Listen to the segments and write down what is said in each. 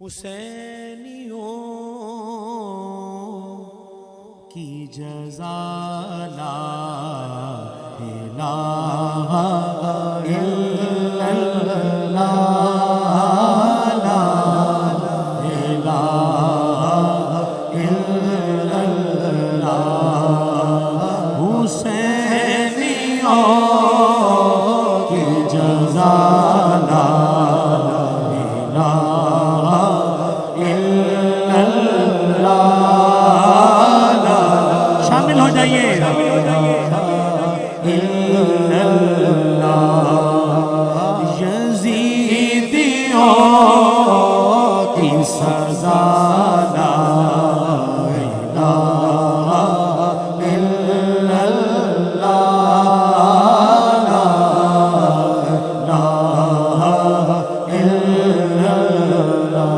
حسینیوں کی جزا لا الہ الا اللہ لا الہ الا اللہ حسینیوں کی جزا لا شامل ہو جائیے یزیدیوں کی سزا لا الہ الا اللہ لا الہ الا اللہ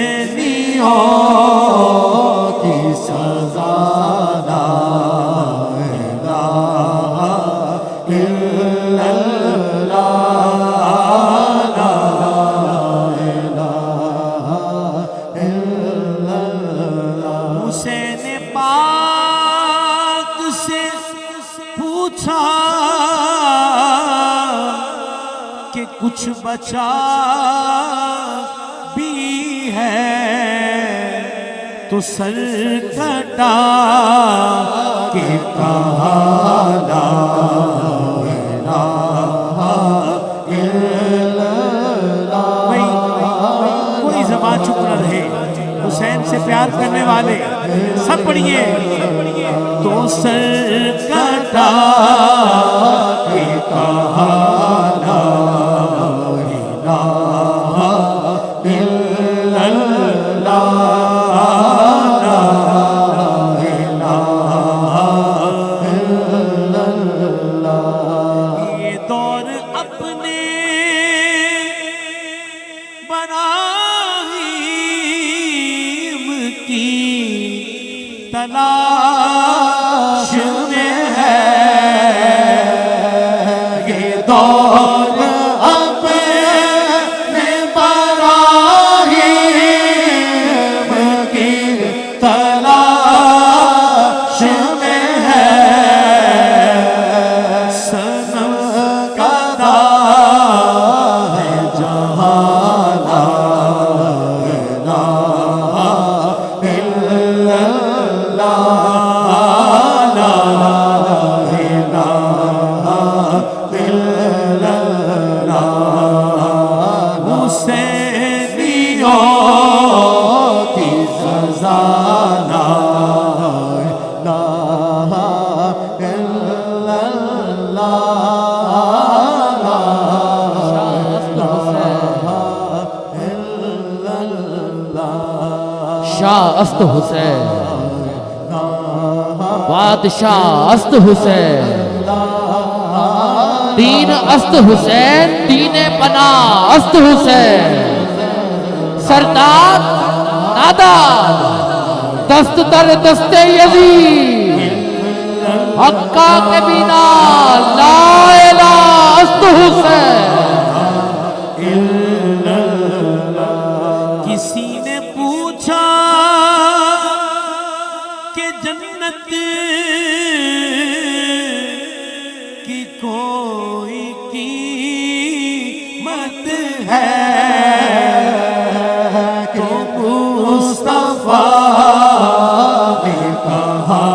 حسینیوں کی سزا لا الہ الا اللہ لا الہ الا اللہ حسین پاک سے پوچھا کہ کچھ بچا بھی ہے تو سر کٹا کہ کہا لا الہ الا اللہ کوئی زبان چپ نہ رہے حسین سے پیار کرنے والے سب پڑھیے تو سر کٹا کہ کہا لا الہ الا اللہ یہ دور اپنے براہیم کی تلاش میں ہے یہ دور اپنے براہیم کی تلاش میں ہے شاہ است حسین بادشاہ است حسین دین است حسین دین پناہ است حسین سردار نادار دست در دست یزید حقا کے بنا لا الہ است حسین کسی نے پوچھا کہ جنت کی کوئی قیمت ہے تو مصطفیٰ نے کہا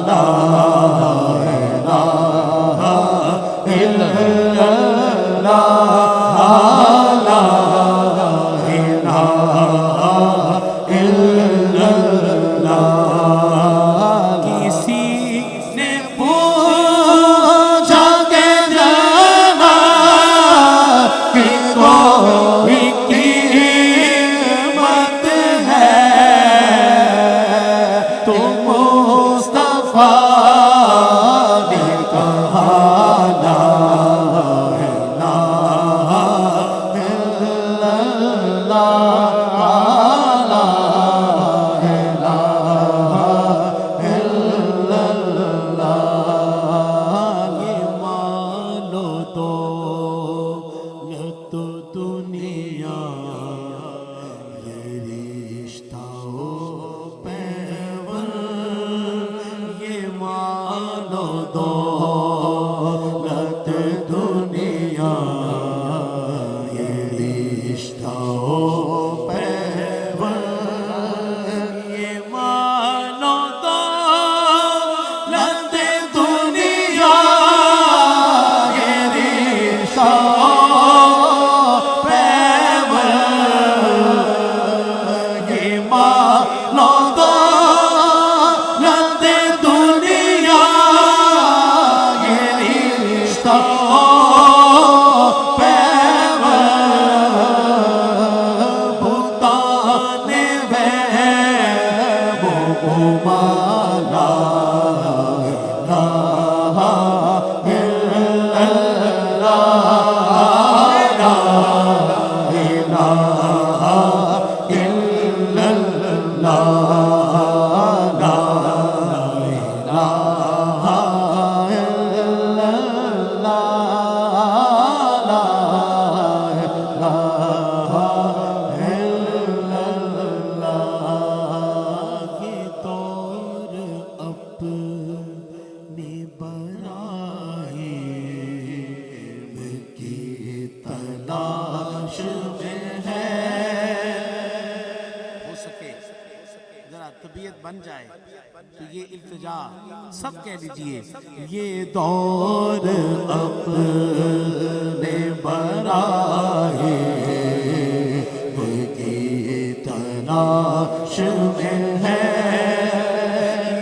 لا الہ الا دنیا بن جائے تو یہ التجا سب کہہ دیجئے یہ دور اپنے براہے کی تلاش میں ہے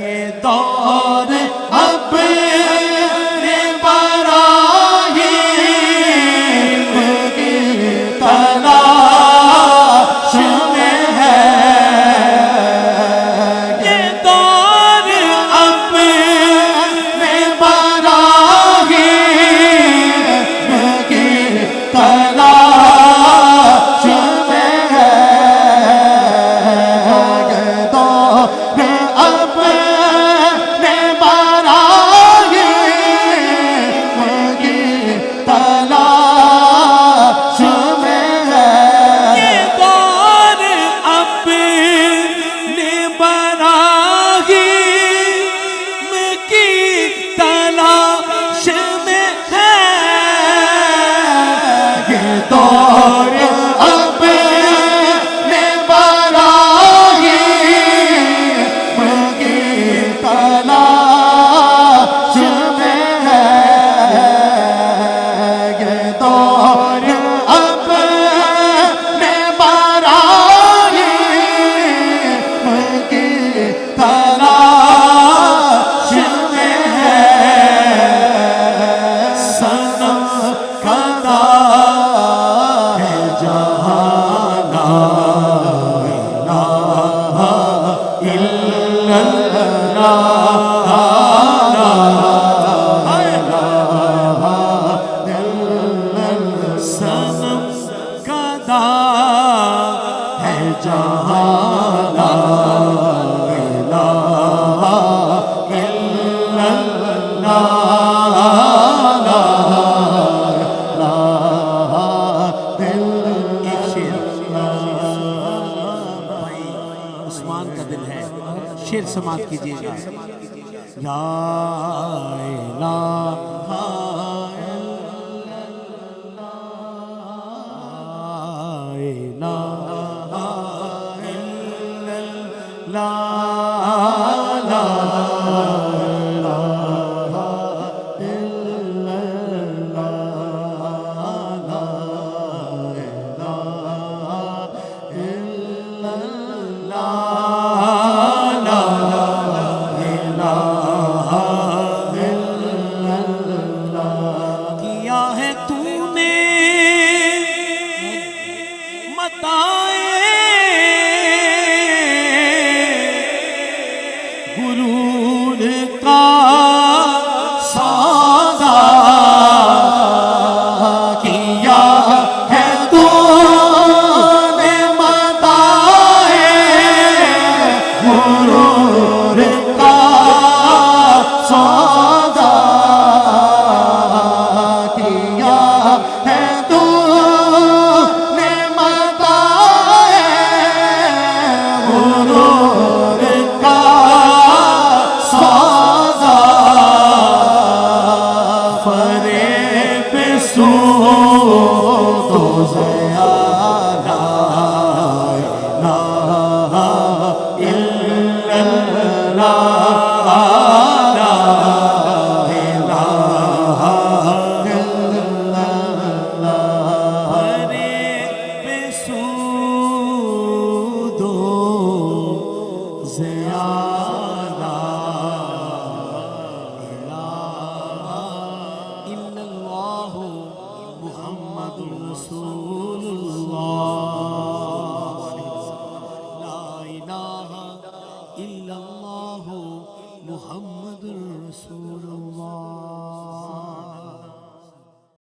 یہ دور اپنے براہے کی تلاش میں ہے یہ دور اپنے براہے کی تلاش میں ہے یہ دور اپنے براہے کی تلاش میں ہے یہ دور اپنے براہے کی تلاش میں ہے یہ دور اپنے براہے کی تلاش میں ہے یہ دور اپنے براہے کی تلاش میں ہے صنم کدا ہے جہاں لا الہ الا اللہ صنم کدا ہے جہاں لا الہ الا اللہ ایک شعر بھائی عثمان کا دل ہے شعر سماعت کیجئے گا لا الہ الا اللہ لا کیا ہے تو نے متا